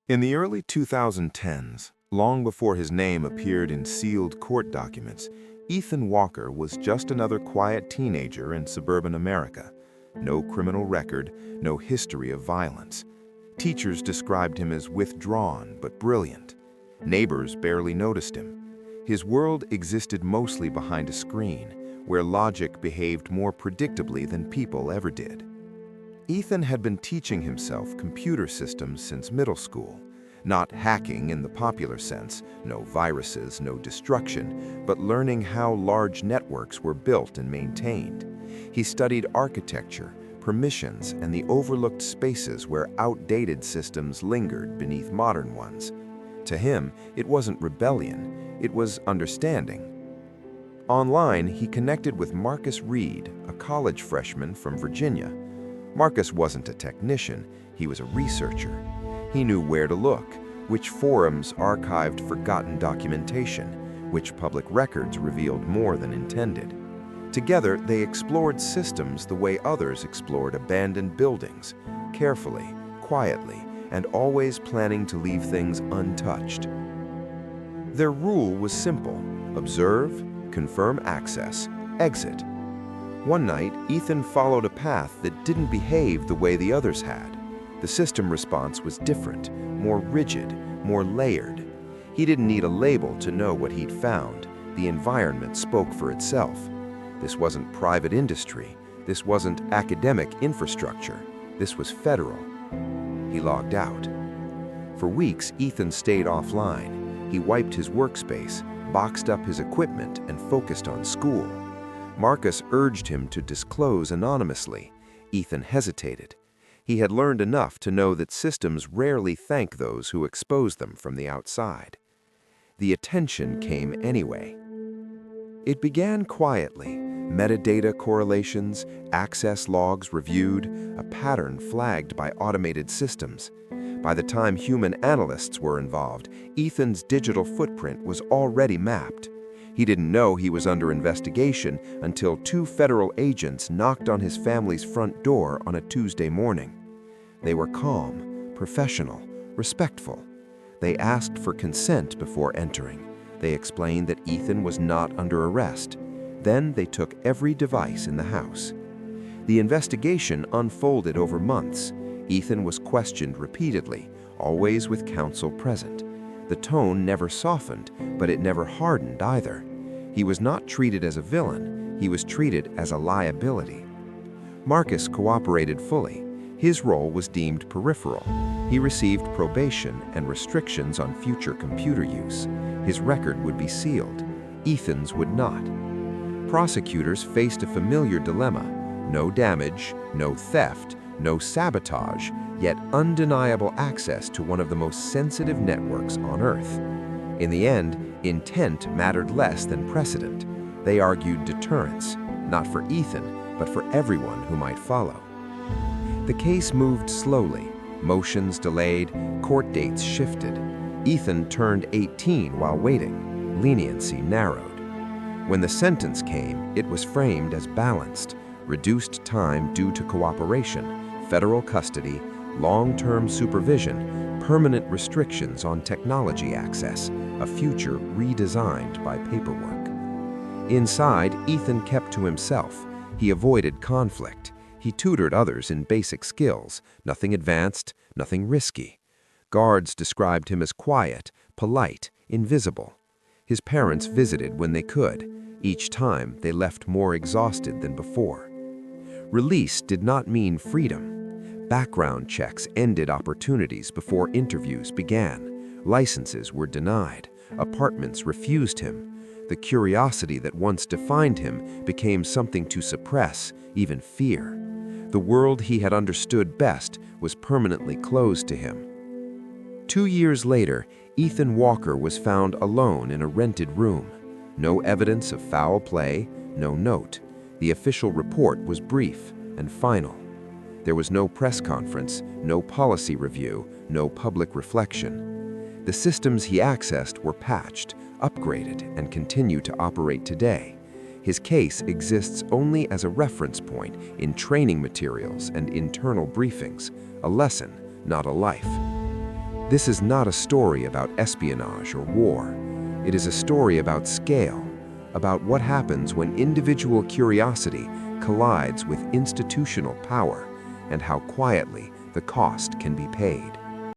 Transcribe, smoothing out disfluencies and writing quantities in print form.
In the early 2010s, long before his name appeared in sealed court documents, Ethan Walker was just another quiet teenager in suburban America. No criminal record, no history of violence. Teachers described him as withdrawn but brilliant. Neighbors barely noticed him. His world existed mostly behind a screen, where logic behaved more predictably than people ever did. Ethan had been teaching himself computer systems since middle school. Not hacking in the popular sense, no viruses, no destruction, but learning how large networks were built and maintained. He studied architecture, permissions, and the overlooked spaces where outdated systems lingered beneath modern ones. To him, it wasn't rebellion, it was understanding. Online, he connected with Marcus Reed, a college freshman from Virginia. Marcus wasn't a technician, he was a researcher. He knew where to look, which forums archived forgotten documentation, which public records revealed more than intended. Together, they explored systems the way others explored abandoned buildings, carefully, quietly, and always planning to leave things untouched. Their rule was simple: observe, confirm access, exit. One night, Ethan followed a path that didn't behave the way the others had. The system response was different, more rigid, more layered. He didn't need a label to know what he'd found. The environment spoke for itself. This wasn't private industry. This wasn't academic infrastructure. This was federal. He logged out. For weeks, Ethan stayed offline. He wiped his workspace, boxed up his equipment, and focused on school. Marcus urged him to disclose anonymously. Ethan hesitated. He had learned enough to know that systems rarely thank those who expose them from the outside. The attention came anyway. It began quietly: metadata correlations, access logs reviewed, a pattern flagged by automated systems. By the time human analysts were involved, Ethan's digital footprint was already mapped. He didn't know he was under investigation until 2 federal agents knocked on his family's front door on a Tuesday morning. They were calm, professional, respectful. They asked for consent before entering. They explained that Ethan was not under arrest. Then they took every device in the house. The investigation unfolded over months. Ethan was questioned repeatedly, always with counsel present. The tone never softened, but it never hardened either. He was not treated as a villain, he was treated as a liability. Marcus cooperated fully. His role was deemed peripheral. He received probation and restrictions on future computer use. His record would be sealed. Ethan's would not. Prosecutors faced a familiar dilemma: no damage, no theft, no sabotage, yet undeniable access to one of the most sensitive networks on Earth. In the end, intent mattered less than precedent. They argued deterrence, not for Ethan, but for everyone who might follow. The case moved slowly. Motions delayed, court dates shifted. Ethan turned 18 while waiting. Leniency narrowed. When the sentence came, it was framed as balanced: reduced time due to cooperation, federal custody, long-term supervision, permanent restrictions on technology access, a future redesigned by paperwork. Inside, Ethan kept to himself. He avoided conflict. He tutored others in basic skills, nothing advanced, nothing risky. Guards described him as quiet, polite, invisible. His parents visited when they could. Each time, they left more exhausted than before. Release did not mean freedom. Background checks ended opportunities before interviews began. Licenses were denied. Apartments refused him. The curiosity that once defined him became something to suppress, even fear. The world he had understood best was permanently closed to him. 2 years later, Ethan Walker was found alone in a rented room. No evidence of foul play, no note. The official report was brief and final. There was no press conference, no policy review, no public reflection. The systems he accessed were patched, upgraded, and continue to operate today. His case exists only as a reference point in training materials and internal briefings, a lesson, not a life. This is not a story about espionage or war. It is a story about scale, about what happens when individual curiosity collides with institutional power, and how quietly the cost can be paid.